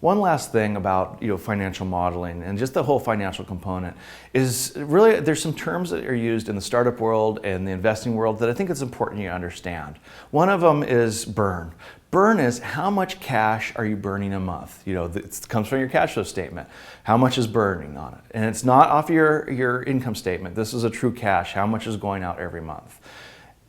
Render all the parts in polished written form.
One last thing about financial modeling and just the whole financial component is really there's some terms that are used in the startup world and the investing world that I think it's important you understand. One of them is burn. Burn is how much cash are you burning a month? It comes from your cash flow statement. How much is burning on it? And it's not off your income statement. This is a true cash. How much is going out every month?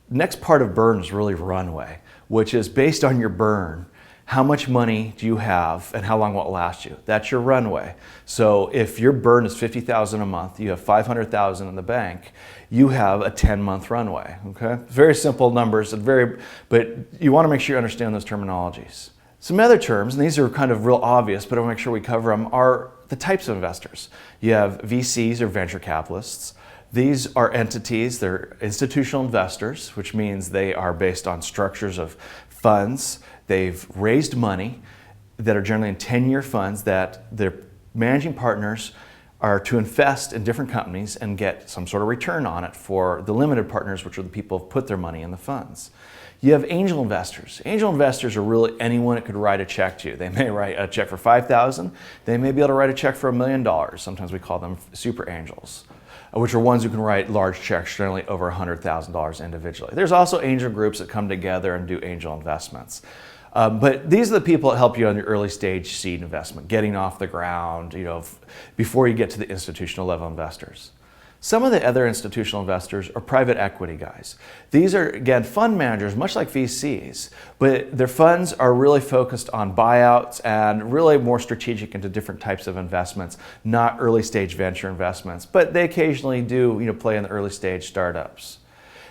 Next part of burn is really runway, which is based on your burn. How much money do you have and how long will it last you? That's your runway. So if your burn is $50,000 a month, you have $500,000 in the bank, you have a 10-month runway, okay? Very simple numbers, but you want to make sure you understand those terminologies. Some other terms, and these are kind of real obvious, but I want to make sure we cover them, are the types of investors. You have VCs or venture capitalists. These are entities, they're institutional investors, which means they are based on structures of funds. They've raised money that are generally in 10-year funds that their managing partners are to invest in different companies and get some sort of return on it for the limited partners, which are the people who put their money in the funds. You have angel investors. Angel investors are really anyone that could write a check to you. They may write a check for $5,000. They may be able to write a check for $1 million. Sometimes we call them super angels, which are ones who can write large checks, generally over $100,000 individually. There's also angel groups that come together and do angel investments. But these are the people that help you on your early stage seed investment, getting off the ground, before you get to the institutional level investors. Some of the other institutional investors are private equity guys. These are, again, fund managers, much like VCs, but their funds are really focused on buyouts and really more strategic into different types of investments, not early stage venture investments, but they occasionally do play in the early stage startups.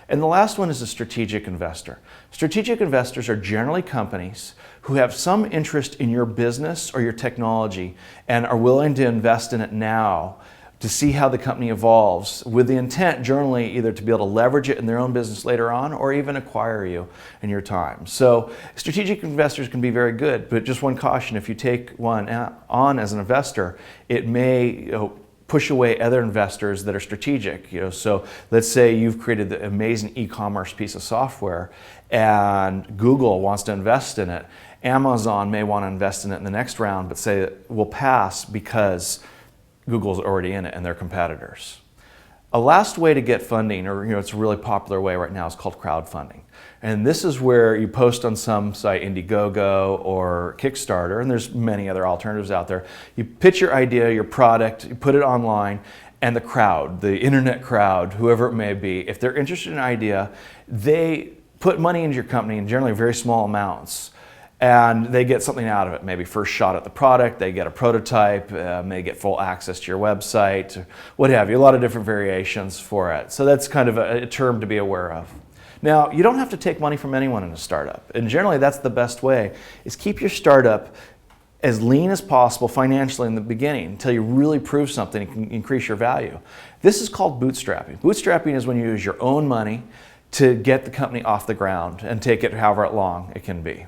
And the last one is a strategic investor. Strategic investors are generally companies who have some interest in your business or your technology and are willing to invest in it now to see how the company evolves, with the intent generally either to be able to leverage it in their own business later on or even acquire you in your time. So strategic investors can be very good, but just one caution: if you take one on as an investor, it may push away other investors that are strategic. So let's say you've created the amazing e-commerce piece of software and Google wants to invest in it. Amazon may want to invest in it in the next round, but say we'll pass because Google's already in it and they're competitors. A last way to get funding, or it's a really popular way right now, is called crowdfunding. And this is where you post on some site, Indiegogo or Kickstarter, and there's many other alternatives out there. You pitch your idea, your product, you put it online, and the crowd, the internet crowd, whoever it may be, if they're interested in an idea, they put money into your company in generally very small amounts. And they get something out of it, maybe first shot at the product, they get a prototype, may get full access to your website, what have you, a lot of different variations for it. So that's kind of a term to be aware of. Now, you don't have to take money from anyone in a startup, and generally that's the best way, is keep your startup as lean as possible financially in the beginning until you really prove something and can increase your value. This is called bootstrapping. Bootstrapping is when you use your own money to get the company off the ground and take it however long it can be.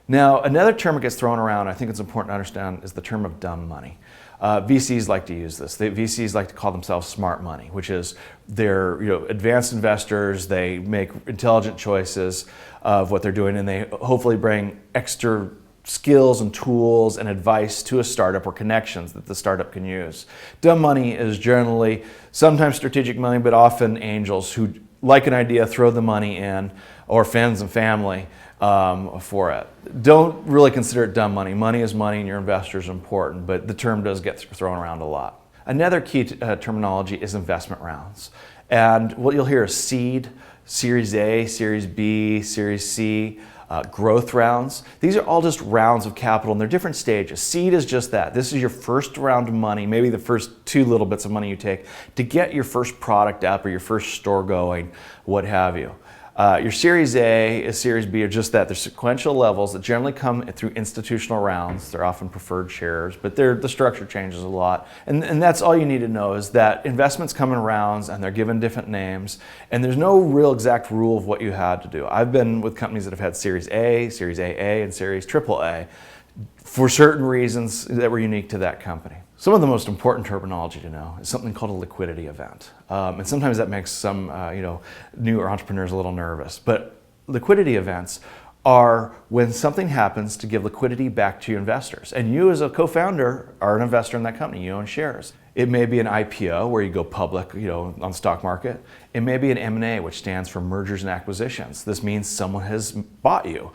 Now, another term that gets thrown around, I think it's important to understand, is the term of dumb money. VCs like to use this. VCs like to call themselves smart money, which is they're advanced investors, they make intelligent choices of what they're doing, and they hopefully bring extra skills and tools and advice to a startup or connections that the startup can use. Dumb money is generally sometimes strategic money, but often angels who like an idea, throw the money in, or friends and family for it. Don't really consider it dumb money. Money is money and your investors are important, but the term does get thrown around a lot. Another key terminology is investment rounds. And what you'll hear is seed, Series A, Series B, Series C, growth rounds. These are all just rounds of capital and they're different stages. Seed is just that. This is your first round of money, maybe the first 2 little bits of money you take to get your first product up or your first store going, what have you. Your Series A and Series B are just that. They're sequential levels that generally come through institutional rounds. They're often preferred shares, but the structure changes a lot. And that's all you need to know, is that investments come in rounds and they're given different names, and there's no real exact rule of what you had to do. I've been with companies that have had Series A, Series AA, and Series AAA for certain reasons that were unique to that company. Some of the most important terminology to know is something called a liquidity event. And sometimes that makes some newer entrepreneurs a little nervous. But liquidity events are when something happens to give liquidity back to your investors. And you as a co-founder are an investor in that company, you own shares. It may be an IPO where you go public, on the stock market. It may be an M&A, which stands for mergers and acquisitions. This means someone has bought you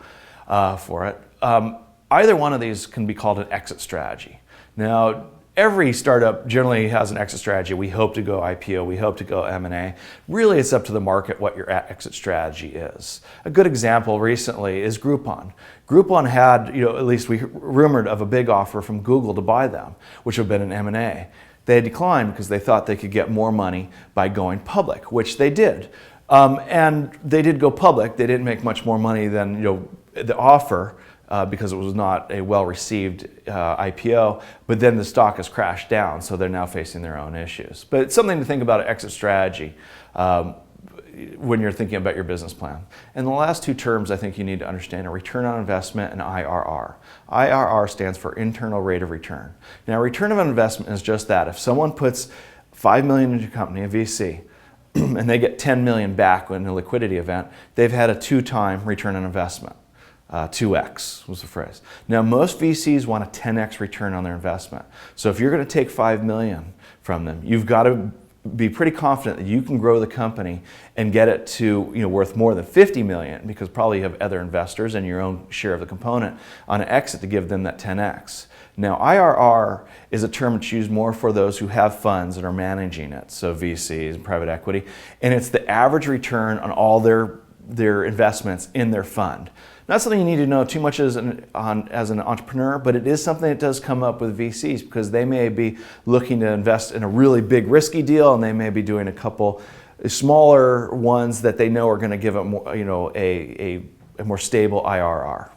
for it. Either one of these can be called an exit strategy. Now, every startup generally has an exit strategy. We hope to go IPO, we hope to go M&A. Really, it's up to the market what your exit strategy is. A good example recently is Groupon. Groupon had, at least we rumored of a big offer from Google to buy them, which would have been an M&A. They declined because they thought they could get more money by going public, which they did. And they did go public. They didn't make much more money than the offer, because it was not a well-received IPO, but then the stock has crashed down, so they're now facing their own issues. But it's something to think about an exit strategy when you're thinking about your business plan. And the last two terms I think you need to understand are return on investment and IRR. IRR stands for internal rate of return. Now, return on investment is just that. If someone puts $5 million into a company, a VC, and they get $10 million back in a liquidity event, they've had a 2-time return on investment. 2x was the phrase. Now, most VCs want a 10x return on their investment. So if you're going to take $5 million from them, you've got to be pretty confident that you can grow the company and get it to worth more than $50 million, because probably you have other investors and your own share of the component on an exit to give them that 10x. Now, IRR is a term that's used more for those who have funds and are managing it, so VCs and private equity, and it's the average return on all their investments in their fund. Not something you need to know too much as an entrepreneur, but it is something that does come up with VCs, because they may be looking to invest in a really big risky deal, and they may be doing a couple smaller ones that they know are going to give them more, a more stable IRR.